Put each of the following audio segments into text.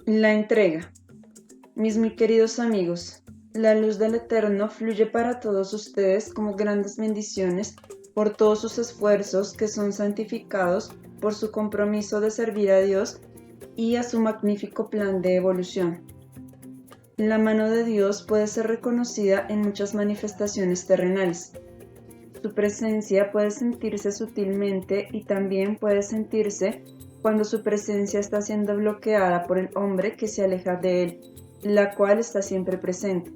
La entrega. Mis muy queridos amigos, la luz del Eterno fluye para todos ustedes como grandes bendiciones por todos sus esfuerzos que son santificados por su compromiso de servir a Dios y a su magnífico plan de evolución. La mano de Dios puede ser reconocida en muchas manifestaciones terrenales. Su presencia puede sentirse sutilmente y también puede sentirse cuando su presencia está siendo bloqueada por el hombre que se aleja de él, la cual está siempre presente.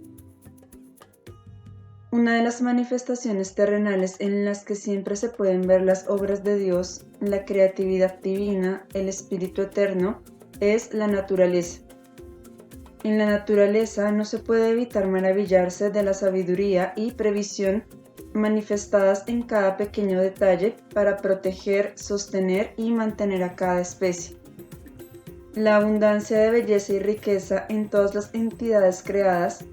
Una de las manifestaciones terrenales en las que siempre se pueden ver las obras de Dios, la creatividad divina, el Espíritu Eterno, es la naturaleza. En la naturaleza no se puede evitar maravillarse de la sabiduría y previsión manifestadas en cada pequeño detalle para proteger, sostener y mantener a cada especie. La abundancia de belleza y riqueza en todas las entidades creadas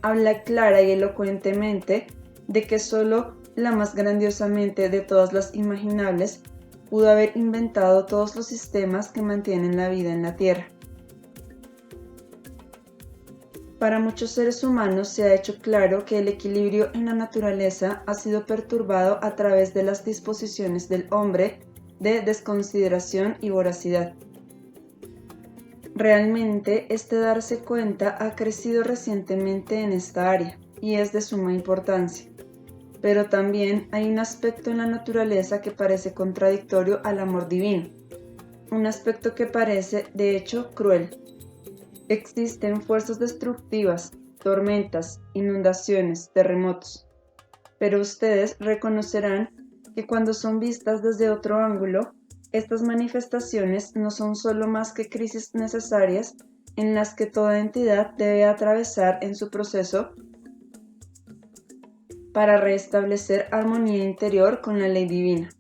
habla clara y elocuentemente de que solo la más grandiosamente de todas las imaginables pudo haber inventado todos los sistemas que mantienen la vida en la Tierra. Para muchos seres humanos se ha hecho claro que el equilibrio en la naturaleza ha sido perturbado a través de las disposiciones del hombre de desconsideración y voracidad. Realmente este darse cuenta ha crecido recientemente en esta área y es de suma importancia. Pero también hay un aspecto en la naturaleza que parece contradictorio al amor divino, un aspecto que parece, de hecho, cruel. Existen fuerzas destructivas, tormentas, inundaciones, terremotos, pero ustedes reconocerán que cuando son vistas desde otro ángulo, estas manifestaciones no son solo más que crisis necesarias en las que toda entidad debe atravesar en su proceso para restablecer armonía interior con la ley divina.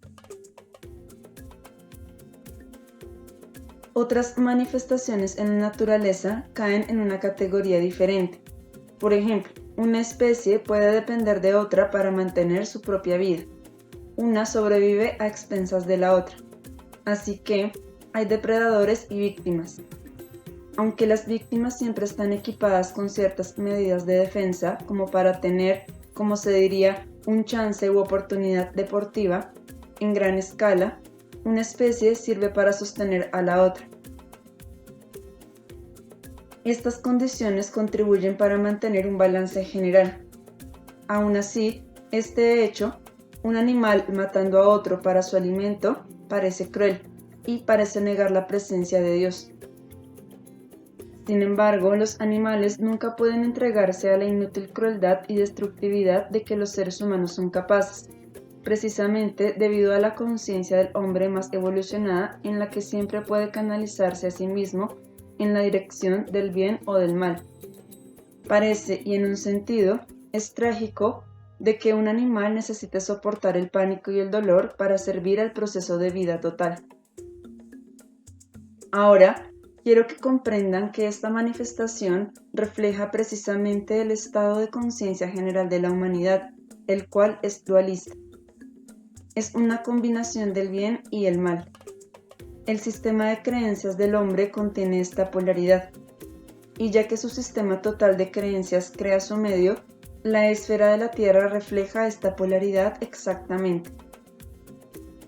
Otras manifestaciones en la naturaleza caen en una categoría diferente. Por ejemplo, una especie puede depender de otra para mantener su propia vida. Una sobrevive a expensas de la otra. Así que hay depredadores y víctimas. Aunque las víctimas siempre están equipadas con ciertas medidas de defensa, como para tener, como se diría, un chance u oportunidad deportiva, en gran escala, una especie sirve para sostener a la otra. Estas condiciones contribuyen para mantener un balance general. Aún así, este hecho, un animal matando a otro para su alimento, parece cruel y parece negar la presencia de Dios. Sin embargo, los animales nunca pueden entregarse a la inútil crueldad y destructividad de que los seres humanos son capaces, precisamente debido a la conciencia del hombre más evolucionada en la que siempre puede canalizarse a sí mismo en la dirección del bien o del mal. Parece, y en un sentido, es trágico de que un animal necesite soportar el pánico y el dolor para servir al proceso de vida total. Ahora, quiero que comprendan que esta manifestación refleja precisamente el estado de conciencia general de la humanidad, el cual es dualista. Es una combinación del bien y el mal. El sistema de creencias del hombre contiene esta polaridad, y ya que su sistema total de creencias crea su medio, la esfera de la Tierra refleja esta polaridad exactamente.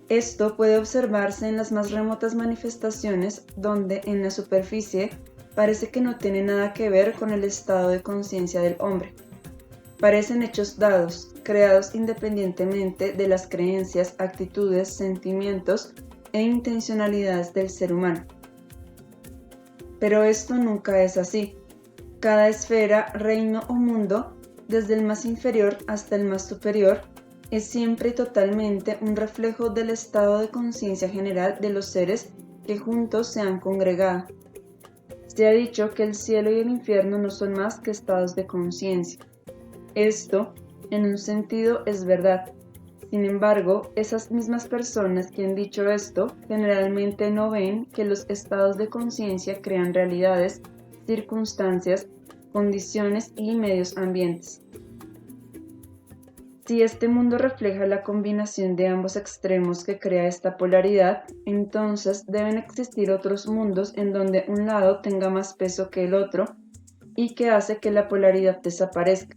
Esto puede observarse en las más remotas manifestaciones donde en la superficie parece que no tiene nada que ver con el estado de conciencia del hombre. Parecen hechos dados, creados independientemente de las creencias, actitudes, sentimientos e intencionalidades del ser humano. Pero esto nunca es así. Cada esfera, reino o mundo, desde el más inferior hasta el más superior, es siempre y totalmente un reflejo del estado de conciencia general de los seres que juntos se han congregado. Se ha dicho que el cielo y el infierno no son más que estados de conciencia. Esto, en un sentido, es verdad. Sin embargo, esas mismas personas que han dicho esto generalmente no ven que los estados de conciencia crean realidades, circunstancias, condiciones y medios ambientes. Si este mundo refleja la combinación de ambos extremos que crea esta polaridad, entonces deben existir otros mundos en donde un lado tenga más peso que el otro y que hace que la polaridad desaparezca.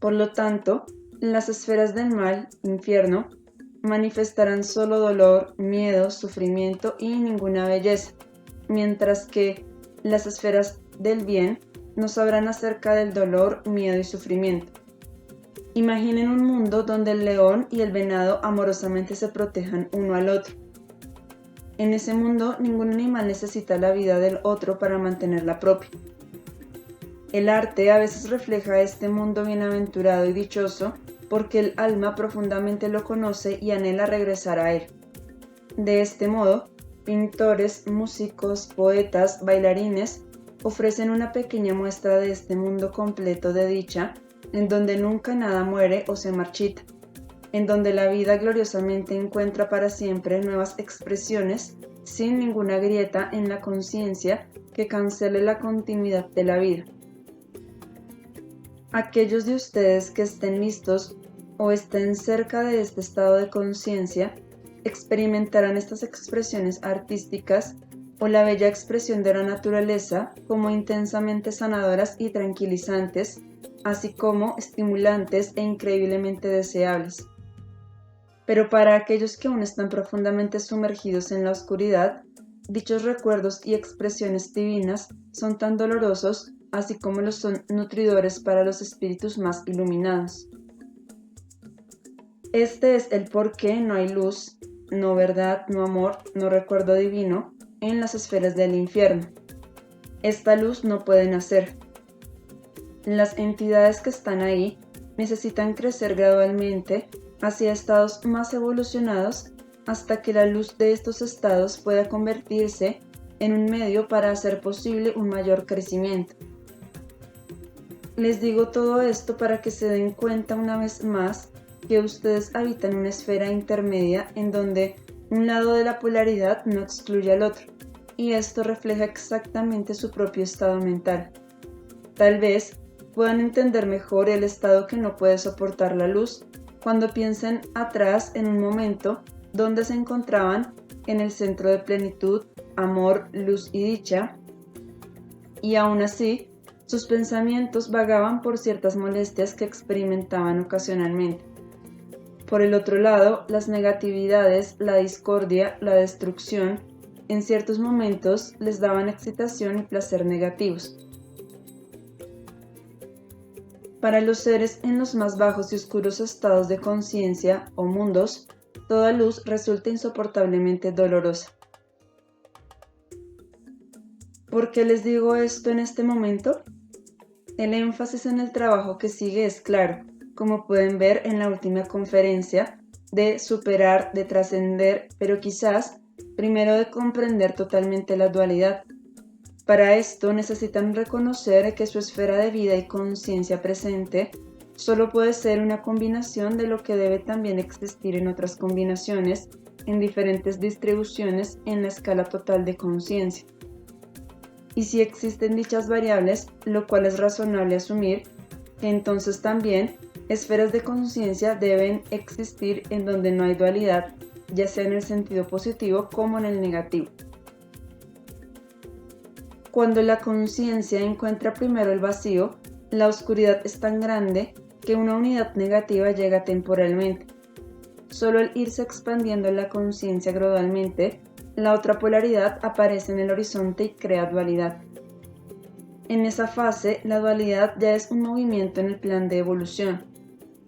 Por lo tanto, las esferas del mal, infierno, manifestarán solo dolor, miedo, sufrimiento y ninguna belleza, mientras que las esferas del bien nos hablarán acerca del dolor, miedo y sufrimiento. Imaginen un mundo donde el león y el venado amorosamente se protejan uno al otro. En ese mundo, ningún animal necesita la vida del otro para mantener la propia. El arte a veces refleja este mundo bienaventurado y dichoso porque el alma profundamente lo conoce y anhela regresar a él. De este modo, pintores, músicos, poetas, bailarines ofrecen una pequeña muestra de este mundo completo de dicha, en donde nunca nada muere o se marchita, en donde la vida gloriosamente encuentra para siempre nuevas expresiones sin ninguna grieta en la conciencia que cancele la continuidad de la vida. Aquellos de ustedes que estén listos o estén cerca de este estado de conciencia experimentarán estas expresiones artísticas o la bella expresión de la naturaleza como intensamente sanadoras y tranquilizantes, así como estimulantes e increíblemente deseables. Pero para aquellos que aún están profundamente sumergidos en la oscuridad, dichos recuerdos y expresiones divinas son tan dolorosos, así como los son nutridores para los espíritus más iluminados. Este es el por qué no hay luz, no verdad, no amor, no recuerdo divino en las esferas del infierno. Esta luz no puede nacer. Las entidades que están ahí necesitan crecer gradualmente hacia estados más evolucionados hasta que la luz de estos estados pueda convertirse en un medio para hacer posible un mayor crecimiento. Les digo todo esto para que se den cuenta una vez más que ustedes habitan una esfera intermedia en donde un lado de la polaridad no excluye al otro, y esto refleja exactamente su propio estado mental. Tal vez puedan entender mejor el estado que no puede soportar la luz cuando piensen atrás en un momento donde se encontraban en el centro de plenitud, amor, luz y dicha, y aún así sus pensamientos vagaban por ciertas molestias que experimentaban ocasionalmente. Por el otro lado, las negatividades, la discordia, la destrucción, en ciertos momentos les daban excitación y placer negativos. Para los seres en los más bajos y oscuros estados de conciencia o mundos, toda luz resulta insoportablemente dolorosa. ¿Por qué les digo esto en este momento? El énfasis en el trabajo que sigue es claro, como pueden ver en la última conferencia, de superar, de trascender, pero quizás primero de comprender totalmente la dualidad. Para esto necesitan reconocer que su esfera de vida y conciencia presente solo puede ser una combinación de lo que debe también existir en otras combinaciones en diferentes distribuciones en la escala total de conciencia. Y si existen dichas variables, lo cual es razonable asumir, que entonces también esferas de conciencia deben existir en donde no hay dualidad, ya sea en el sentido positivo como en el negativo. Cuando la conciencia encuentra primero el vacío, la oscuridad es tan grande que una unidad negativa llega temporalmente. Solo al irse expandiendo la conciencia gradualmente, la otra polaridad aparece en el horizonte y crea dualidad. En esa fase, la dualidad ya es un movimiento en el plan de evolución.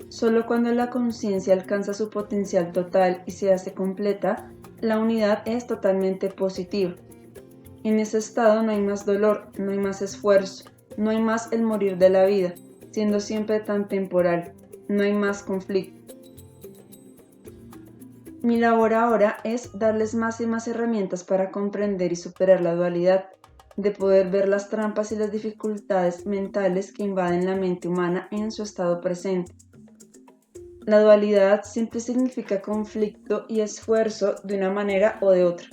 Solo cuando la conciencia alcanza su potencial total y se hace completa, la unidad es totalmente positiva. En ese estado no hay más dolor, no hay más esfuerzo, no hay más el morir de la vida, siendo siempre tan temporal, no hay más conflicto. Mi labor ahora es darles más y más herramientas para comprender y superar la dualidad, de poder ver las trampas y las dificultades mentales que invaden la mente humana en su estado presente. La dualidad siempre significa conflicto y esfuerzo de una manera o de otra.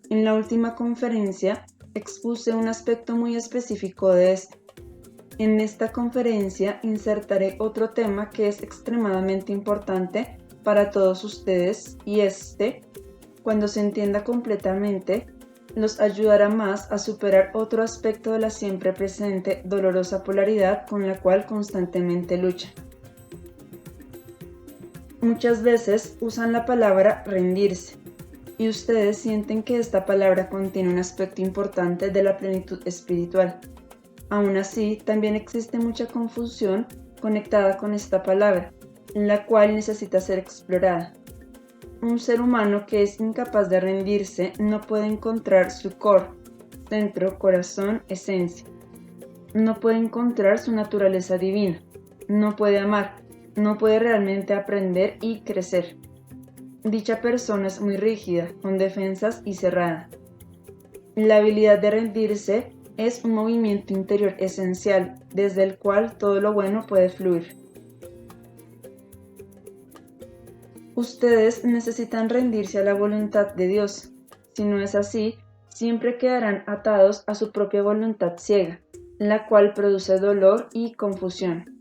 En la última conferencia expuse un aspecto muy específico de esto. En esta conferencia insertaré otro tema que es extremadamente importante para todos ustedes y cuando se entienda completamente, los ayudará más a superar otro aspecto de la siempre presente dolorosa polaridad con la cual constantemente luchan. Muchas veces usan la palabra rendirse, y ustedes sienten que esta palabra contiene un aspecto importante de la plenitud espiritual. Aún así, también existe mucha confusión conectada con esta palabra, la cual necesita ser explorada. Un ser humano que es incapaz de rendirse no puede encontrar su core, centro, corazón, esencia. No puede encontrar su naturaleza divina. No puede amar. No puede realmente aprender y crecer. Dicha persona es muy rígida, con defensas y cerrada. La habilidad de rendirse es un movimiento interior esencial, desde el cual todo lo bueno puede fluir. Ustedes necesitan rendirse a la voluntad de Dios. Si no es así, siempre quedarán atados a su propia voluntad ciega, la cual produce dolor y confusión.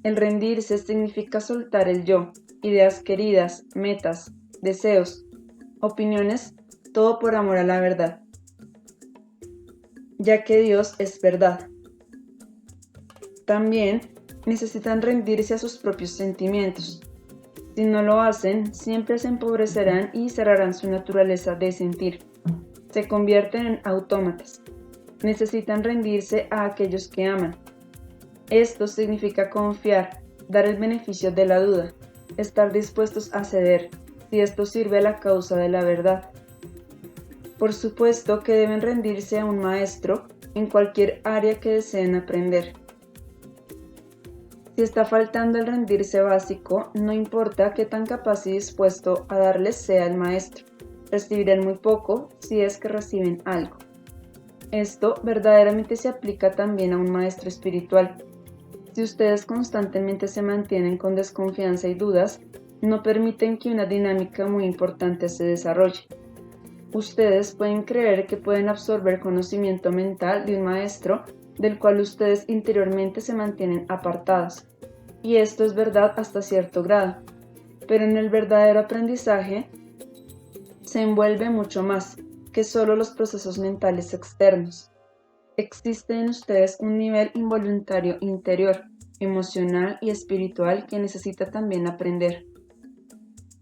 El rendirse significa soltar el yo, ideas queridas, metas, deseos, opiniones, todo por amor a la verdad, ya que Dios es verdad. También necesitan rendirse a sus propios sentimientos. Si no lo hacen, siempre se empobrecerán y cerrarán su naturaleza de sentir. Se convierten en autómatas. Necesitan rendirse a aquellos que aman. Esto significa confiar, dar el beneficio de la duda, estar dispuestos a ceder, si esto sirve a la causa de la verdad. Por supuesto que deben rendirse a un maestro en cualquier área que deseen aprender. Si está faltando el rendirse básico, no importa qué tan capaz y dispuesto a darles sea el maestro, recibirán muy poco si es que reciben algo. Esto verdaderamente se aplica también a un maestro espiritual. Si ustedes constantemente se mantienen con desconfianza y dudas, no permiten que una dinámica muy importante se desarrolle. Ustedes pueden creer que pueden absorber conocimiento mental de un maestro del cual ustedes interiormente se mantienen apartados. Y esto es verdad hasta cierto grado, pero en el verdadero aprendizaje se envuelve mucho más que solo los procesos mentales externos. Existe en ustedes un nivel involuntario interior, emocional y espiritual que necesita también aprender.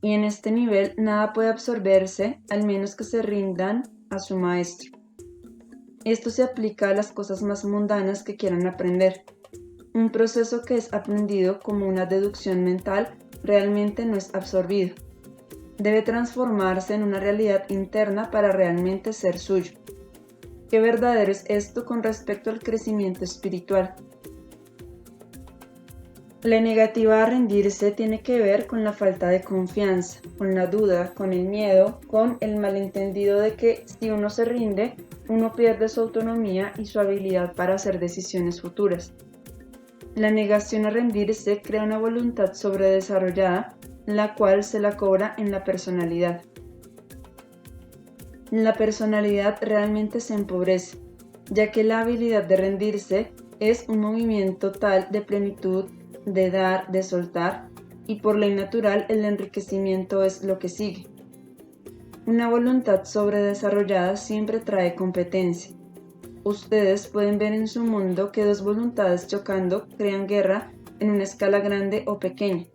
Y en este nivel nada puede absorberse al menos que se rindan a su maestro. Esto se aplica a las cosas más mundanas que quieran aprender. Un proceso que es aprendido como una deducción mental realmente no es absorbido. Debe transformarse en una realidad interna para realmente ser suyo. ¿Qué verdadero es esto con respecto al crecimiento espiritual? La negativa a rendirse tiene que ver con la falta de confianza, con la duda, con el miedo, con el malentendido de que si uno se rinde, uno pierde su autonomía y su habilidad para hacer decisiones futuras. La negación a rendirse crea una voluntad sobredesarrollada, la cual se la cobra en la personalidad. La personalidad realmente se empobrece, ya que la habilidad de rendirse es un movimiento tal de plenitud, de dar, de soltar, y por ley natural el enriquecimiento es lo que sigue. Una voluntad sobredesarrollada siempre trae competencia. Ustedes pueden ver en su mundo que dos voluntades chocando crean guerra en una escala grande o pequeña.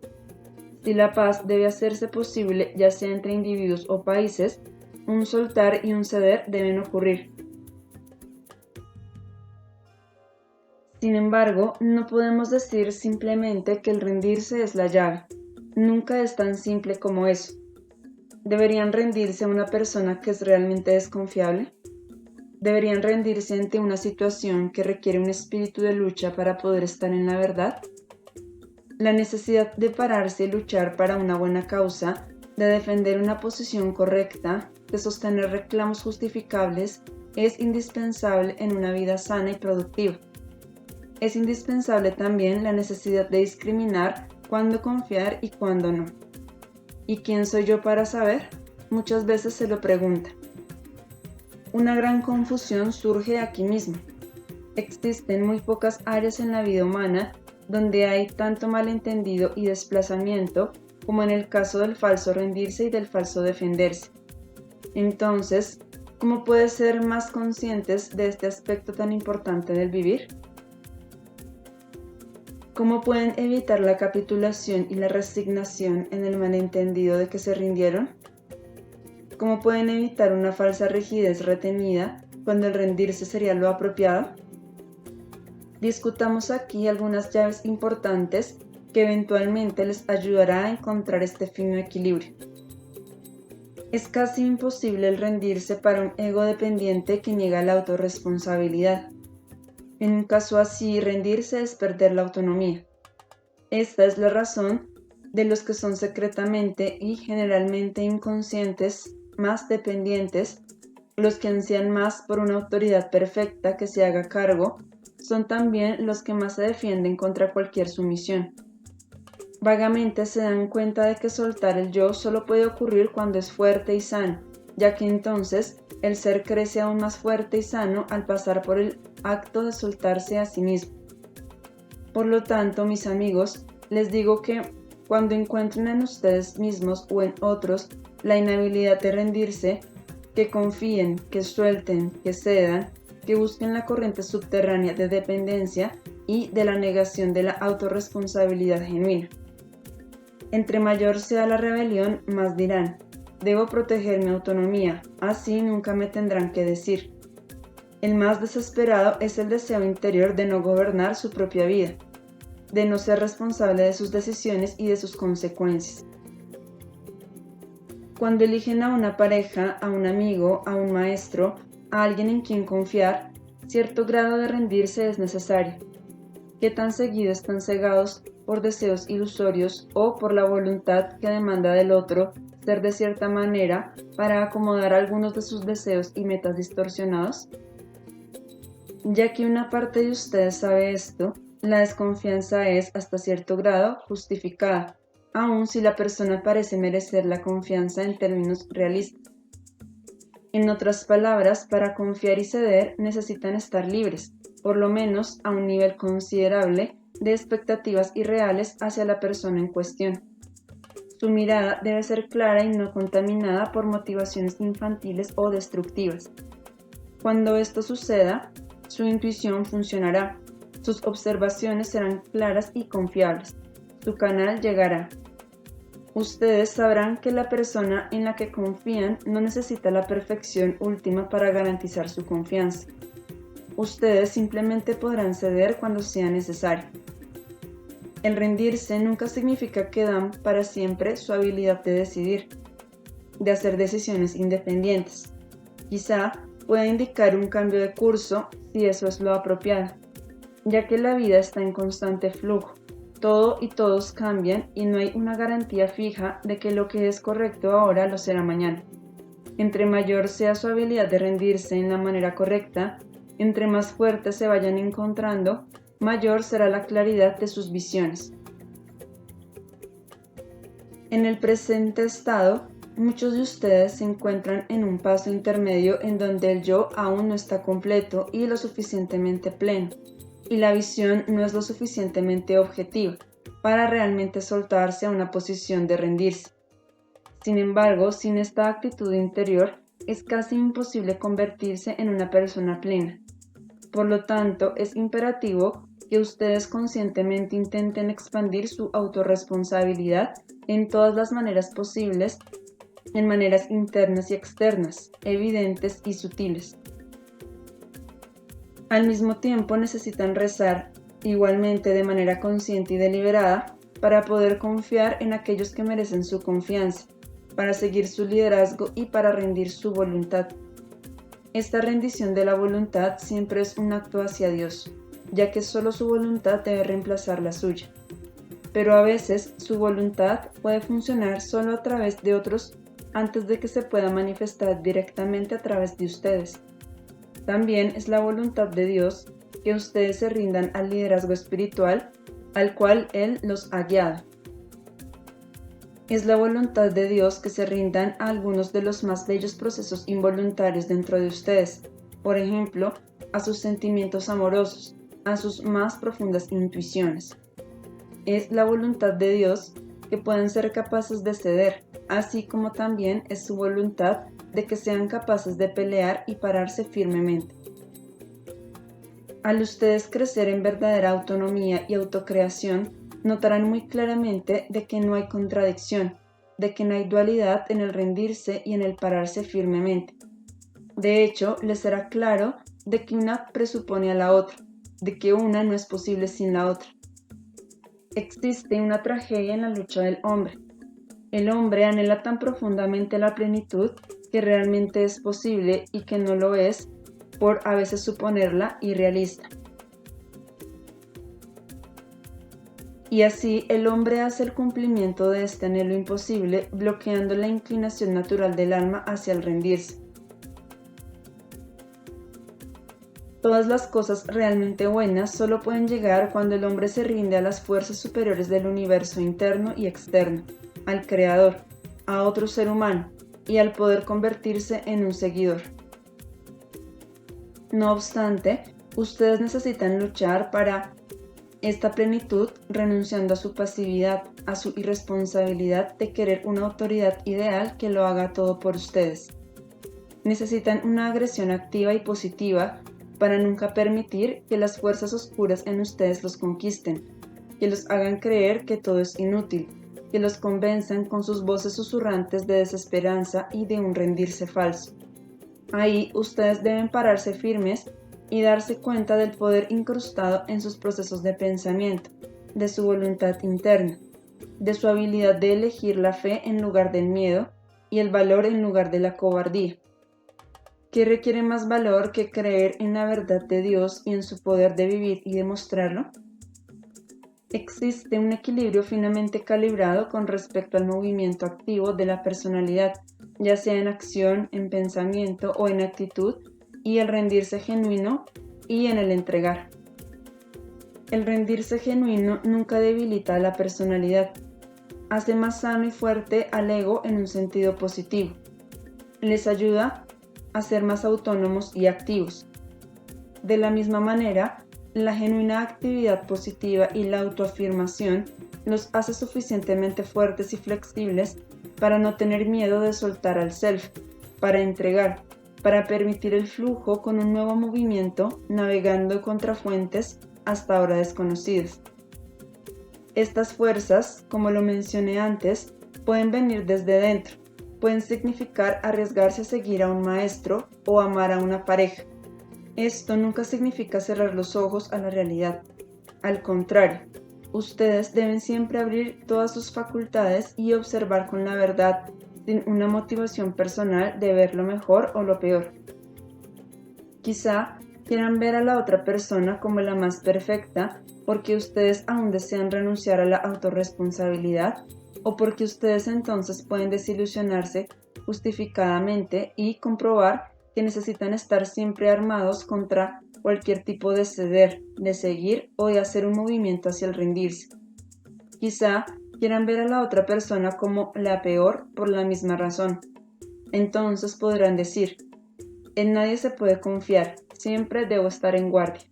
Si la paz debe hacerse posible, ya sea entre individuos o países, un soltar y un ceder deben ocurrir. Sin embargo, no podemos decir simplemente que el rendirse es la llave. Nunca es tan simple como eso. ¿Deberían rendirse a una persona que es realmente desconfiable? ¿Deberían rendirse ante una situación que requiere un espíritu de lucha para poder estar en la verdad? La necesidad de pararse y luchar para una buena causa, de defender una posición correcta, de sostener reclamos justificables, es indispensable en una vida sana y productiva. Es indispensable también la necesidad de discriminar cuándo confiar y cuándo no. ¿Y quién soy yo para saber? Muchas veces se lo pregunta. Una gran confusión surge aquí mismo. Existen muy pocas áreas en la vida humana donde hay tanto malentendido y desplazamiento como en el caso del falso rendirse y del falso defenderse. Entonces, ¿cómo pueden ser más conscientes de este aspecto tan importante del vivir? ¿Cómo pueden evitar la capitulación y la resignación en el malentendido de que se rindieron? ¿Cómo pueden evitar una falsa rigidez retenida cuando el rendirse sería lo apropiado? Discutamos aquí algunas llaves importantes que eventualmente les ayudará a encontrar este fino equilibrio. Es casi imposible el rendirse para un ego dependiente que niega la autorresponsabilidad. En un caso así, rendirse es perder la autonomía. Esta es la razón de los que son secretamente y generalmente inconscientes más dependientes, los que ansían más por una autoridad perfecta que se haga cargo, son también los que más se defienden contra cualquier sumisión. Vagamente se dan cuenta de que soltar el yo solo puede ocurrir cuando es fuerte y sano, ya que entonces el ser crece aún más fuerte y sano al pasar por el acto de soltarse a sí mismo. Por lo tanto, mis amigos, les digo que cuando encuentren en ustedes mismos o en otros la inhabilidad de rendirse, que confíen, que suelten, que cedan, que busquen la corriente subterránea de dependencia y de la negación de la autorresponsabilidad genuina. Entre mayor sea la rebelión, más dirán: debo proteger mi autonomía, así nunca me tendrán que decir. El más desesperado es el deseo interior de no gobernar su propia vida, de no ser responsable de sus decisiones y de sus consecuencias. Cuando eligen a una pareja, a un amigo, a un maestro, a alguien en quien confiar, cierto grado de rendirse es necesario. ¿Qué tan seguido están cegados por deseos ilusorios o por la voluntad que demanda del otro ser de cierta manera para acomodar algunos de sus deseos y metas distorsionados? Ya que una parte de ustedes sabe esto, la desconfianza es, hasta cierto grado, justificada, aun si la persona parece merecer la confianza en términos realistas. En otras palabras, para confiar y ceder necesitan estar libres, por lo menos a un nivel considerable de expectativas irreales hacia la persona en cuestión. Su mirada debe ser clara y no contaminada por motivaciones infantiles o destructivas. Cuando esto suceda, su intuición funcionará, sus observaciones serán claras y confiables, su canal llegará. Ustedes sabrán que la persona en la que confían no necesita la perfección última para garantizar su confianza. Ustedes simplemente podrán ceder cuando sea necesario. El rendirse nunca significa que dan para siempre su habilidad de decidir, de hacer decisiones independientes. Quizá pueda indicar un cambio de curso si eso es lo apropiado, ya que la vida está en constante flujo. Todo y todos cambian y no hay una garantía fija de que lo que es correcto ahora lo será mañana. Entre mayor sea su habilidad de rendirse en la manera correcta, entre más fuertes se vayan encontrando, mayor será la claridad de sus visiones. En el presente estado, muchos de ustedes se encuentran en un paso intermedio en donde el yo aún no está completo y lo suficientemente pleno, y la visión no es lo suficientemente objetiva para realmente soltarse a una posición de rendirse. Sin embargo, sin esta actitud interior, es casi imposible convertirse en una persona plena. Por lo tanto, es imperativo que ustedes conscientemente intenten expandir su autorresponsabilidad en todas las maneras posibles, en maneras internas y externas, evidentes y sutiles. Al mismo tiempo necesitan rezar, igualmente de manera consciente y deliberada, para poder confiar en aquellos que merecen su confianza, para seguir su liderazgo y para rendir su voluntad. Esta rendición de la voluntad siempre es un acto hacia Dios, ya que solo su voluntad debe reemplazar la suya. Pero a veces su voluntad puede funcionar solo a través de otros antes de que se pueda manifestar directamente a través de ustedes. También es la voluntad de Dios que ustedes se rindan al liderazgo espiritual al cual Él los ha guiado. Es la voluntad de Dios que se rindan a algunos de los más bellos procesos involuntarios dentro de ustedes. Por ejemplo, a sus sentimientos amorosos, a sus más profundas intuiciones. Es la voluntad de Dios que puedan ser capaces de ceder, así como también es su voluntad de que sean capaces de pelear y pararse firmemente. Al ustedes crecer en verdadera autonomía y autocreación, notarán muy claramente de que no hay contradicción, de que no hay dualidad en el rendirse y en el pararse firmemente. De hecho, les será claro de que una presupone a la otra, de que una no es posible sin la otra. Existe una tragedia en la lucha del hombre. El hombre anhela tan profundamente la plenitud que realmente es posible y que no lo es por a veces suponerla irrealista. Y así el hombre hace el cumplimiento de este anhelo imposible, bloqueando la inclinación natural del alma hacia el rendirse. Todas las cosas realmente buenas solo pueden llegar cuando el hombre se rinde a las fuerzas superiores del universo interno y externo, al Creador, a otro ser humano y al poder convertirse en un seguidor. No obstante, ustedes necesitan luchar para esta plenitud renunciando a su pasividad, a su irresponsabilidad de querer una autoridad ideal que lo haga todo por ustedes. Necesitan una agresión activa y positiva para nunca permitir que las fuerzas oscuras en ustedes los conquisten, que los hagan creer que todo es inútil, que los convenzan con sus voces susurrantes de desesperanza y de un rendirse falso. Ahí ustedes deben pararse firmes y darse cuenta del poder incrustado en sus procesos de pensamiento, de su voluntad interna, de su habilidad de elegir la fe en lugar del miedo y el valor en lugar de la cobardía. ¿Qué requiere más valor que creer en la verdad de Dios y en su poder de vivir y demostrarlo? Existe un equilibrio finamente calibrado con respecto al movimiento activo de la personalidad, ya sea en acción, en pensamiento o en actitud, y el rendirse genuino y en el entregar. El rendirse genuino nunca debilita a la personalidad, hace más sano y fuerte al ego en un sentido positivo. Les ayuda a ser más autónomos y activos. De la misma manera, la genuina actividad positiva y la autoafirmación los hace suficientemente fuertes y flexibles para no tener miedo de soltar al self, para entregar, para permitir el flujo con un nuevo movimiento navegando contra fuentes hasta ahora desconocidas. Estas fuerzas, como lo mencioné antes, pueden venir desde dentro, pueden significar arriesgarse a seguir a un maestro o amar a una pareja. Esto nunca significa cerrar los ojos a la realidad. Al contrario, ustedes deben siempre abrir todas sus facultades y observar con la verdad, sin una motivación personal de ver lo mejor o lo peor. Quizá quieran ver a la otra persona como la más perfecta porque ustedes aún desean renunciar a la autorresponsabilidad o porque ustedes entonces pueden desilusionarse justificadamente y comprobar que necesitan estar siempre armados contra cualquier tipo de ceder, de seguir o de hacer un movimiento hacia el rendirse. Quizá quieran ver a la otra persona como la peor por la misma razón. Entonces podrán decir, en nadie se puede confiar, siempre debo estar en guardia.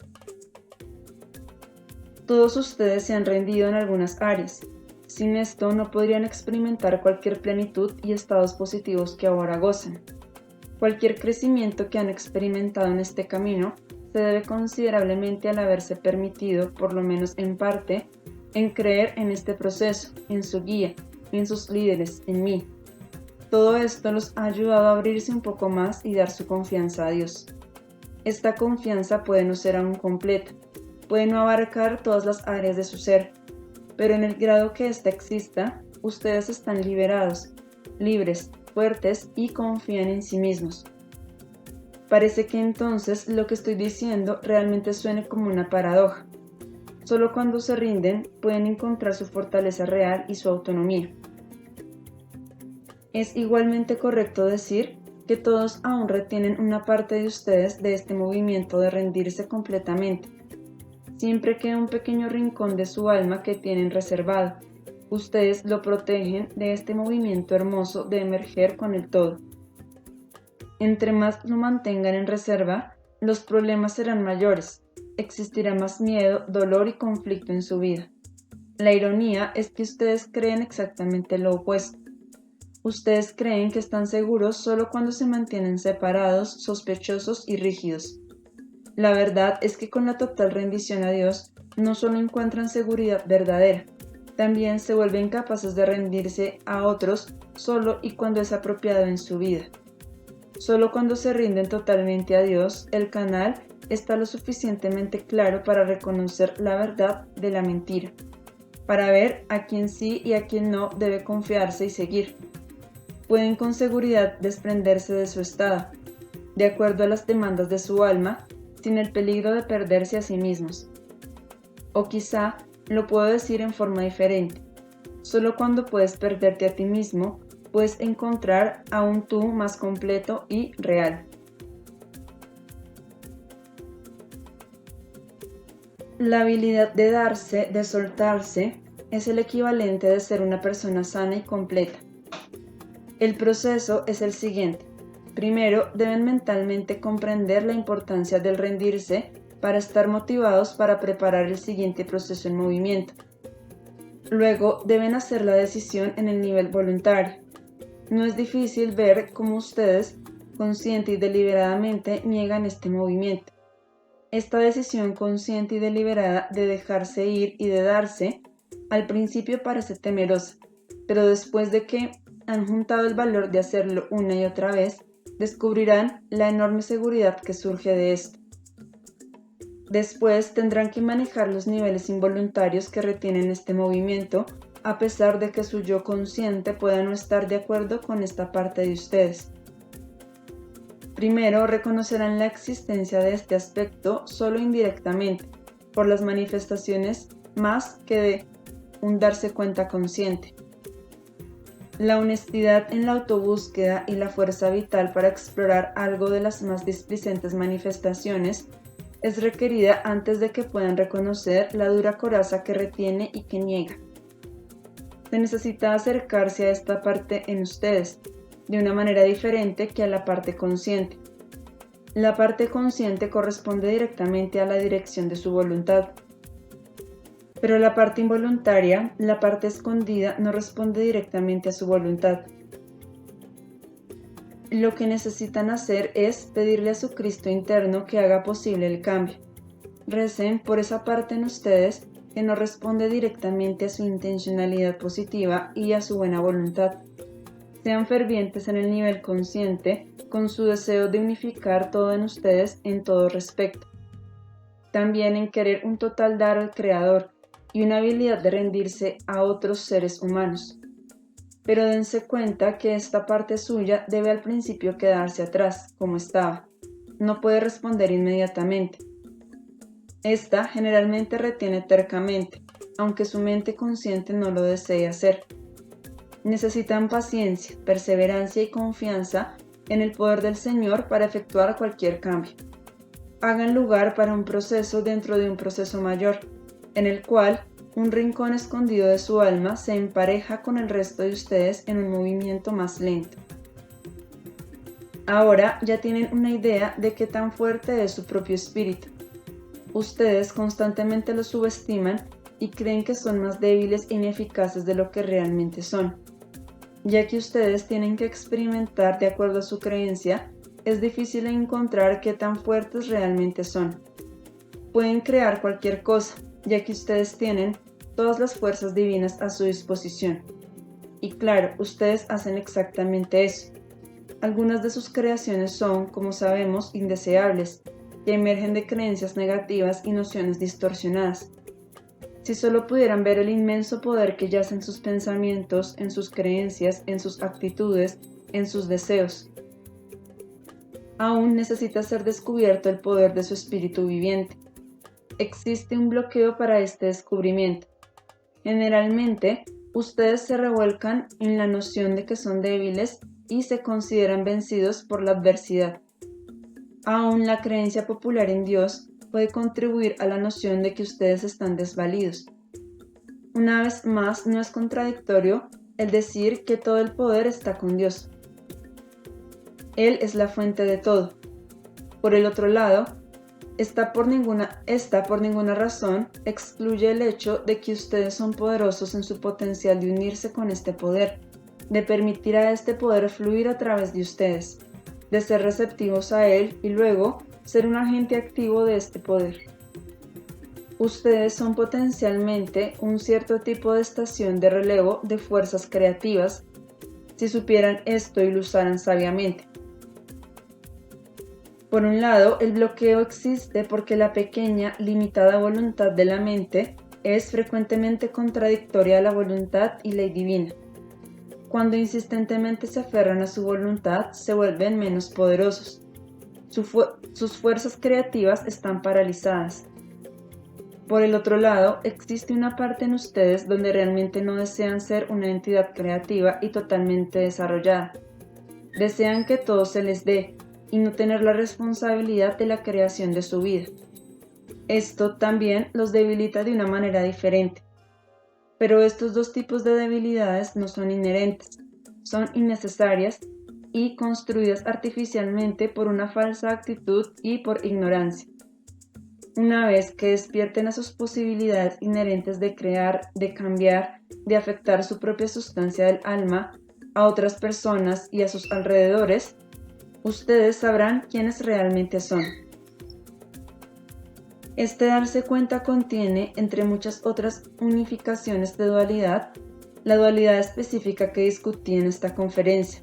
Todos ustedes se han rendido en algunas áreas. Sin esto no podrían experimentar cualquier plenitud y estados positivos que ahora gozan. Cualquier crecimiento que han experimentado en este camino se debe considerablemente al haberse permitido, por lo menos en parte, en creer en este proceso, en su guía, en sus líderes, en mí. Todo esto los ha ayudado a abrirse un poco más y dar su confianza a Dios. Esta confianza puede no ser aún completa, puede no abarcar todas las áreas de su ser, pero en el grado que ésta exista, ustedes están liberados, libres, fuertes y confían en sí mismos. Parece que entonces lo que estoy diciendo realmente suene como una paradoja. Solo cuando se rinden pueden encontrar su fortaleza real y su autonomía. Es igualmente correcto decir que todos aún retienen una parte de ustedes de este movimiento de rendirse completamente. Siempre queda un pequeño rincón de su alma que tienen reservado. Ustedes lo protegen de este movimiento hermoso de emerger con el todo. Entre más lo mantengan en reserva, los problemas serán mayores, existirá más miedo, dolor y conflicto en su vida. La ironía es que ustedes creen exactamente lo opuesto. Ustedes creen que están seguros solo cuando se mantienen separados, sospechosos y rígidos. La verdad es que con la total rendición a Dios, no solo encuentran seguridad verdadera, también se vuelven capaces de rendirse a otros solo y cuando es apropiado en su vida. Solo cuando se rinden totalmente a Dios, el canal está lo suficientemente claro para reconocer la verdad de la mentira, para ver a quién sí y a quién no debe confiarse y seguir. Pueden con seguridad desprenderse de su estado, de acuerdo a las demandas de su alma, sin el peligro de perderse a sí mismos. O quizá lo puedo decir en forma diferente. Solo cuando puedes perderte a ti mismo, puedes encontrar a un tú más completo y real. La habilidad de darse, de soltarse, es el equivalente de ser una persona sana y completa. El proceso es el siguiente. Primero, deben mentalmente comprender la importancia del rendirse para estar motivados para preparar el siguiente proceso en movimiento. Luego, deben hacer la decisión en el nivel voluntario. No es difícil ver cómo ustedes, consciente y deliberadamente, niegan este movimiento. Esta decisión consciente y deliberada de dejarse ir y de darse, al principio parece temerosa, pero después de que han juntado el valor de hacerlo una y otra vez, descubrirán la enorme seguridad que surge de esto. Después tendrán que manejar los niveles involuntarios que retienen este movimiento, a pesar de que su yo consciente pueda no estar de acuerdo con esta parte de ustedes. Primero, reconocerán la existencia de este aspecto solo indirectamente, por las manifestaciones más que de un darse cuenta consciente. La honestidad en la autobúsqueda y la fuerza vital para explorar algo de las más displicentes manifestaciones es requerida antes de que puedan reconocer la dura coraza que retiene y que niega. Se necesita acercarse a esta parte en ustedes, de una manera diferente que a la parte consciente. La parte consciente corresponde directamente a la dirección de su voluntad. Pero la parte involuntaria, la parte escondida, no responde directamente a su voluntad. Lo que necesitan hacer es pedirle a su Cristo interno que haga posible el cambio. Recen por esa parte en ustedes que no responde directamente a su intencionalidad positiva y a su buena voluntad. Sean fervientes en el nivel consciente con su deseo de unificar todo en ustedes en todo respecto. También en querer un total dar al Creador y una habilidad de rendirse a otros seres humanos. Pero dense cuenta que esta parte suya debe al principio quedarse atrás, como estaba. No puede responder inmediatamente. Esta generalmente retiene tercamente, aunque su mente consciente no lo desee hacer. Necesitan paciencia, perseverancia y confianza en el poder del Señor para efectuar cualquier cambio. Hagan lugar para un proceso dentro de un proceso mayor, en el cual un rincón escondido de su alma se empareja con el resto de ustedes en un movimiento más lento. Ahora ya tienen una idea de qué tan fuerte es su propio espíritu. Ustedes constantemente lo subestiman y creen que son más débiles e ineficaces de lo que realmente son. Ya que ustedes tienen que experimentar de acuerdo a su creencia, es difícil encontrar qué tan fuertes realmente son. Pueden crear cualquier cosa, ya que ustedes tienen todas las fuerzas divinas a su disposición. Y claro, ustedes hacen exactamente eso. Algunas de sus creaciones son, como sabemos, indeseables, que emergen de creencias negativas y nociones distorsionadas. Si solo pudieran ver el inmenso poder que yace en sus pensamientos, en sus creencias, en sus actitudes, en sus deseos. Aún necesita ser descubierto el poder de su espíritu viviente. Existe un bloqueo para este descubrimiento. Generalmente, ustedes se revuelcan en la noción de que son débiles y se consideran vencidos por la adversidad. Aún la creencia popular en Dios puede contribuir a la noción de que ustedes están desvalidos. Una vez más, no es contradictorio el decir que todo el poder está con Dios. Él es la fuente de todo. Por el otro lado, esta por ninguna razón excluye el hecho de que ustedes son poderosos en su potencial de unirse con este poder, de permitir a este poder fluir a través de ustedes, de ser receptivos a él y luego ser un agente activo de este poder. Ustedes son potencialmente un cierto tipo de estación de relevo de fuerzas creativas, si supieran esto y lo usaran sabiamente. Por un lado, el bloqueo existe porque la pequeña, limitada voluntad de la mente es frecuentemente contradictoria a la voluntad y ley divina. Cuando insistentemente se aferran a su voluntad, se vuelven menos poderosos. Sus fuerzas creativas están paralizadas. Por el otro lado, existe una parte en ustedes donde realmente no desean ser una entidad creativa y totalmente desarrollada. Desean que todo se les dé y no tener la responsabilidad de la creación de su vida. Esto también los debilita de una manera diferente. Pero estos dos tipos de debilidades no son inherentes, son innecesarias y construidas artificialmente por una falsa actitud y por ignorancia. Una vez que despierten a sus posibilidades inherentes de crear, de cambiar, de afectar su propia sustancia del alma a otras personas y a sus alrededores, ustedes sabrán quiénes realmente son. Este darse cuenta contiene, entre muchas otras unificaciones de dualidad, la dualidad específica que discutí en esta conferencia.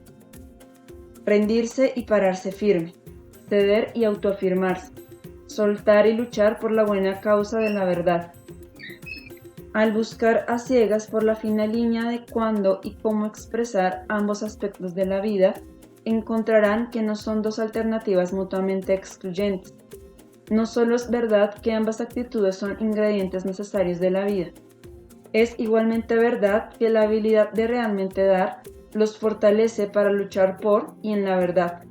Rendirse y pararse firme, ceder y autoafirmarse, soltar y luchar por la buena causa de la verdad. Al buscar a ciegas por la fina línea de cuándo y cómo expresar ambos aspectos de la vida, encontrarán que no son dos alternativas mutuamente excluyentes. No solo es verdad que ambas actitudes son ingredientes necesarios de la vida, es igualmente verdad que la habilidad de realmente dar los fortalece para luchar por y en la verdad.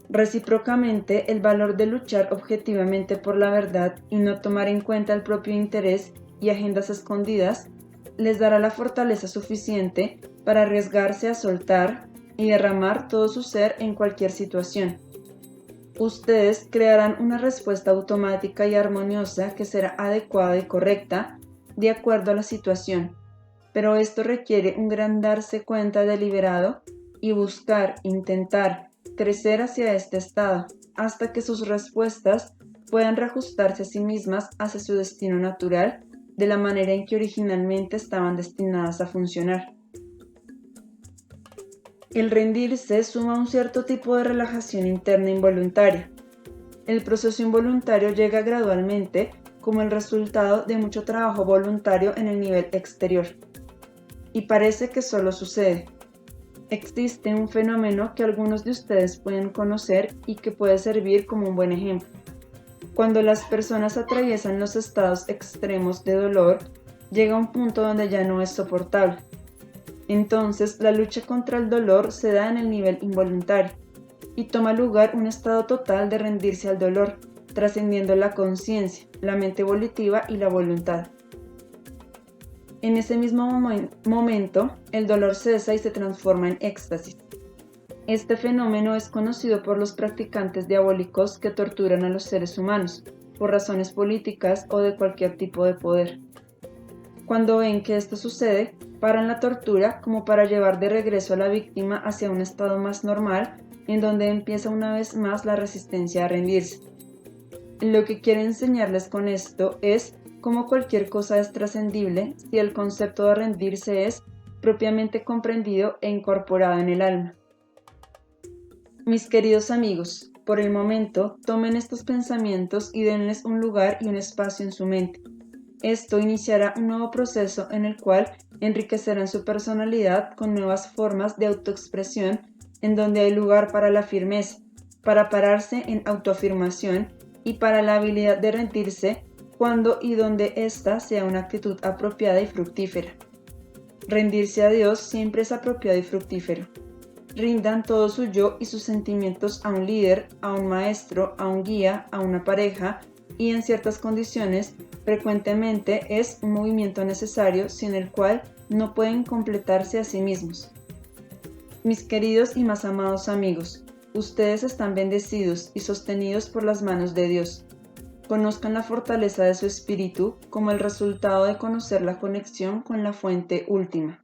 Recíprocamente, el valor de luchar objetivamente por la verdad y no tomar en cuenta el propio interés y agendas escondidas les dará la fortaleza suficiente para arriesgarse a soltar y derramar todo su ser en cualquier situación. Ustedes crearán una respuesta automática y armoniosa que será adecuada y correcta de acuerdo a la situación, pero esto requiere un gran darse cuenta deliberado y buscar, intentar, crecer hacia este estado, hasta que sus respuestas puedan reajustarse a sí mismas hacia su destino natural de la manera en que originalmente estaban destinadas a funcionar. El rendirse suma un cierto tipo de relajación interna involuntaria. El proceso involuntario llega gradualmente como el resultado de mucho trabajo voluntario en el nivel exterior. Y parece que solo sucede. Existe un fenómeno que algunos de ustedes pueden conocer y que puede servir como un buen ejemplo. Cuando las personas atraviesan los estados extremos de dolor, llega un punto donde ya no es soportable. Entonces, la lucha contra el dolor se da en el nivel involuntario y toma lugar un estado total de rendirse al dolor, trascendiendo la conciencia, la mente volitiva y la voluntad. En ese mismo momento, el dolor cesa y se transforma en éxtasis. Este fenómeno es conocido por los practicantes diabólicos que torturan a los seres humanos, por razones políticas o de cualquier tipo de poder. Cuando ven que esto sucede, paran la tortura como para llevar de regreso a la víctima hacia un estado más normal, en donde empieza una vez más la resistencia a rendirse. Lo que quiero enseñarles con esto es cómo cualquier cosa es trascendible si el concepto de rendirse es propiamente comprendido e incorporado en el alma. Mis queridos amigos, por el momento, tomen estos pensamientos y denles un lugar y un espacio en su mente. Esto iniciará un nuevo proceso en el cual enriquecerán su personalidad con nuevas formas de autoexpresión en donde hay lugar para la firmeza, para pararse en autoafirmación y para la habilidad de rendirse cuando y donde ésta sea una actitud apropiada y fructífera. Rendirse a Dios siempre es apropiado y fructífero. Rindan todo su yo y sus sentimientos a un líder, a un maestro, a un guía, a una pareja y en ciertas condiciones frecuentemente es un movimiento necesario sin el cual no pueden completarse a sí mismos. Mis queridos y más amados amigos, Ustedes están bendecidos y sostenidos por las manos de Dios. Conozcan la fortaleza de su espíritu como el resultado de conocer la conexión con la fuente última.